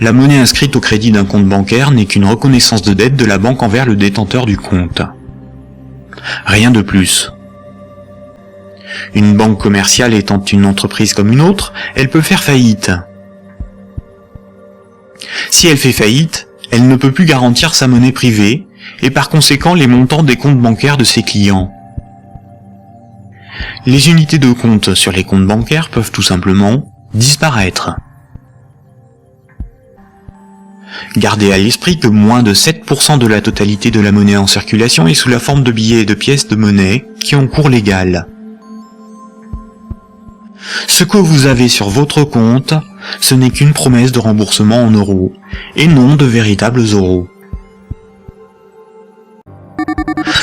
La monnaie inscrite au crédit d'un compte bancaire n'est qu'une reconnaissance de dette de la banque envers le détenteur du compte. Rien de plus. Une banque commerciale étant une entreprise comme une autre, elle peut faire faillite. Si elle fait faillite, elle ne peut plus garantir sa monnaie privée, et par conséquent les montants des comptes bancaires de ses clients. Les unités de compte sur les comptes bancaires peuvent tout simplement disparaître. Gardez à l'esprit que moins de 7% de la totalité de la monnaie en circulation est sous la forme de billets et de pièces de monnaie qui ont cours légal. Ce que vous avez sur votre compte, ce n'est qu'une promesse de remboursement en euros, et non de véritables euros.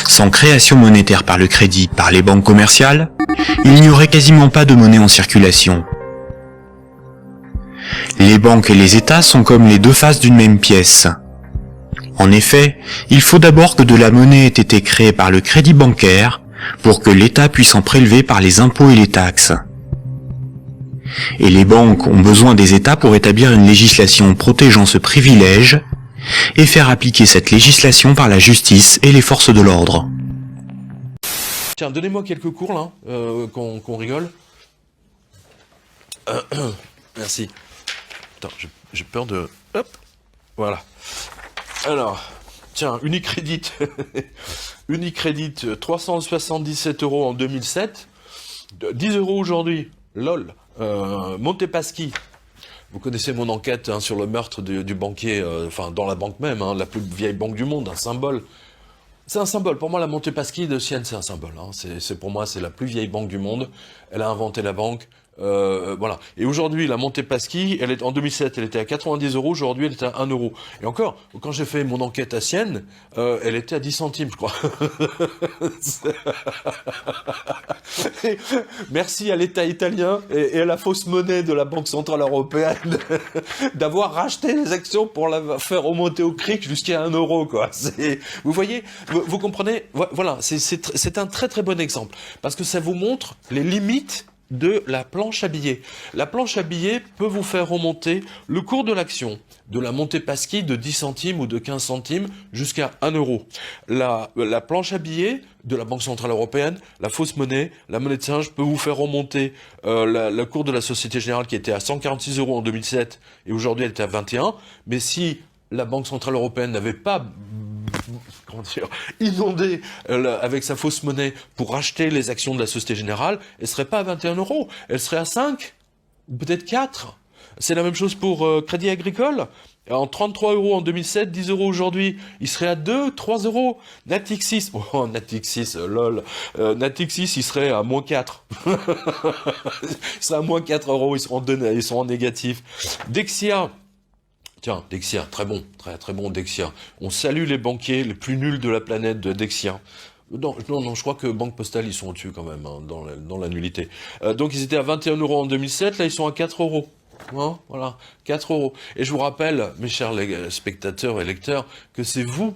Sans création monétaire par le crédit par les banques commerciales, il n'y aurait quasiment pas de monnaie en circulation. Les banques et les États sont comme les deux faces d'une même pièce. En effet, il faut d'abord que de la monnaie ait été créée par le crédit bancaire pour que l'État puisse en prélever par les impôts et les taxes. Et les banques ont besoin des États pour établir une législation protégeant ce privilège et faire appliquer cette législation par la justice et les forces de l'ordre. Tiens, donnez-moi quelques cours là, qu'on rigole. Merci. Attends, j'ai peur de... Hop, voilà. Alors, tiens, Unicredit. Unicredit, 377 € en 2007. 10 € aujourd'hui. LOL. Montepaschi. Vous connaissez mon enquête sur le meurtre du banquier, enfin dans la banque même, la plus vieille banque du monde, un symbole. C'est un symbole. Pour moi, la Montepaschi de Sienne, c'est un symbole. Pour moi, c'est la plus vieille banque du monde. Elle a inventé la banque. Voilà. Et aujourd'hui, la Montepaschi, en 2007, elle était à 90 €. Aujourd'hui, elle était à 1 €. Et encore, quand j'ai fait mon enquête à Sienne, elle était à 10 centimes, je crois. Merci à l'État italien et à la fausse monnaie de la Banque Centrale Européenne d'avoir racheté les actions pour la faire remonter au cric jusqu'à 1 €, quoi. Vous voyez, vous comprenez? Voilà, c'est un très très bon exemple. Parce que ça vous montre les limites de la planche à billets. La planche à billets peut vous faire remonter le cours de l'action de la Montepaschi de 10 centimes ou de 15 centimes jusqu'à 1 €. La planche à billets de la Banque Centrale Européenne, la fausse monnaie, la monnaie de singe peut vous faire remonter le cours de la Société Générale qui était à 146 € en 2007 et aujourd'hui elle était à 21. Mais si la Banque Centrale Européenne n'avait pas inondé avec sa fausse monnaie pour racheter les actions de la Société Générale, elle serait pas à 21 €, elle serait à 5 ou peut-être 4. C'est la même chose pour Crédit Agricole. En 33 € en 2007, 10 € aujourd'hui, il serait à 2, 3 €. Natixis, oh Natixis, lol. Natixis, il serait à moins 4. Il serait à moins 4 €, ils sont en négatif. Dexia. Tiens, Dexia, très bon, très très bon Dexia. On salue les banquiers les plus nuls de la planète de Dexia. Non, je crois que Banque Postale, ils sont au-dessus quand même, dans la nullité. Donc ils étaient à 21 € en 2007, là ils sont à 4 €. Voilà, 4 €. Et je vous rappelle, mes chers spectateurs et lecteurs, que c'est vous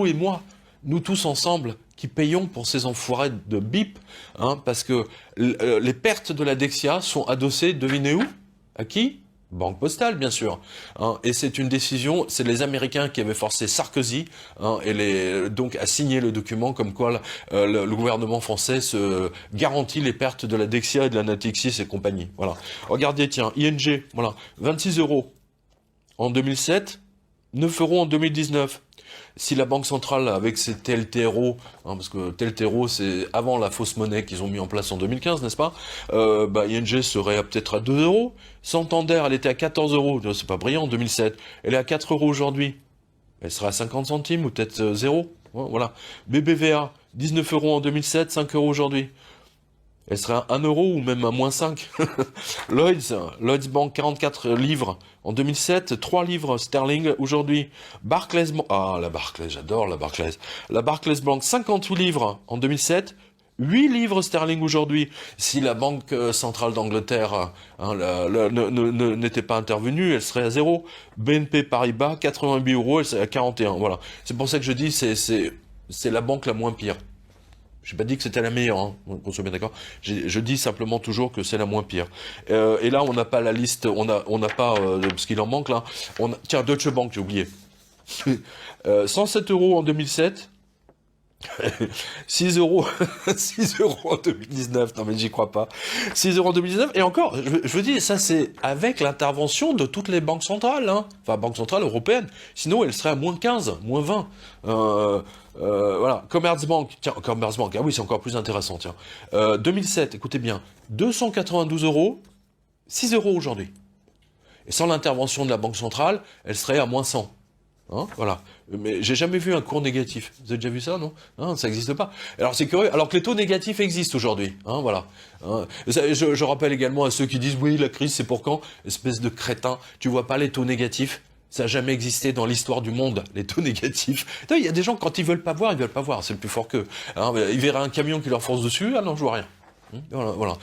et moi, nous tous ensemble, qui payons pour ces enfoirés de bip, parce que les pertes de la Dexia sont adossées, devinez où? À qui? Banque Postale, bien sûr. Et c'est une décision, c'est les Américains qui avaient forcé Sarkozy donc à signer le document comme quoi le gouvernement français se garantit les pertes de la Dexia et de la Natixis et compagnie. Voilà. Regardez, tiens, ING, voilà, 26 € en 2007, 9 € en 2019. Si la Banque Centrale, avec ses TLTRO, parce que TLTRO, c'est avant la fausse monnaie qu'ils ont mis en place en 2015, n'est-ce pas? ING serait peut-être à 2 €. Santander, elle était à 14 €. C'est pas brillant en 2007. Elle est à 4 € aujourd'hui. Elle sera à 50 centimes ou peut-être 0. Voilà. BBVA, 19 € en 2007, 5 € aujourd'hui. Elle serait à 1 € ou même à moins 5. Lloyds Bank, 44 livres en 2007, 3 livres sterling aujourd'hui. Barclays, la Barclays, j'adore la Barclays. La Barclays Bank, 58 livres en 2007, 8 livres sterling aujourd'hui. Si la Banque Centrale d'Angleterre n'était pas intervenue, elle serait à 0. BNP Paribas, 88 €, elle serait à 41. Voilà. C'est pour ça que je dis, c'est la banque la moins pire. J'ai pas dit que c'était la meilleure, hein, qu'on soit bien d'accord. Je dis simplement toujours que c'est la moins pire. Et là, on n'a pas la liste, on n'a pas, parce qu'il en manque là. Tiens, Deutsche Bank, j'ai oublié. 107 € en 2007. 6 euros, 6 € en 2019. Non mais j'y crois pas. 6 € en 2019. Et encore, je veux dire, ça c'est avec l'intervention de toutes les banques centrales, hein. Enfin, banque centrale européenne. Sinon, elle serait à moins 15, moins 20. Voilà. Commerzbank. Tiens, Commerzbank. Ah oui, c'est encore plus intéressant, tiens. 2007, écoutez bien. 292 €, 6 € aujourd'hui. Et sans l'intervention de la banque centrale, elle serait à moins 100. Hein, voilà. Mais j'ai jamais vu un cours négatif. Vous avez déjà vu ça, non? Hein, ça n'existe pas. Alors c'est curieux. Alors que les taux négatifs existent aujourd'hui. Hein, voilà. Hein, je rappelle également à ceux qui disent oui, la crise c'est pour quand? Espèce de crétin. Tu vois pas les taux négatifs? Ça n'a jamais existé dans l'histoire du monde, les taux négatifs. Il y a des gens, quand ils veulent pas voir, ils veulent pas voir. C'est le plus fort qu'eux. Hein, ils verraient un camion qui leur fonce dessus. Ah non, je vois rien. Voilà. Voilà.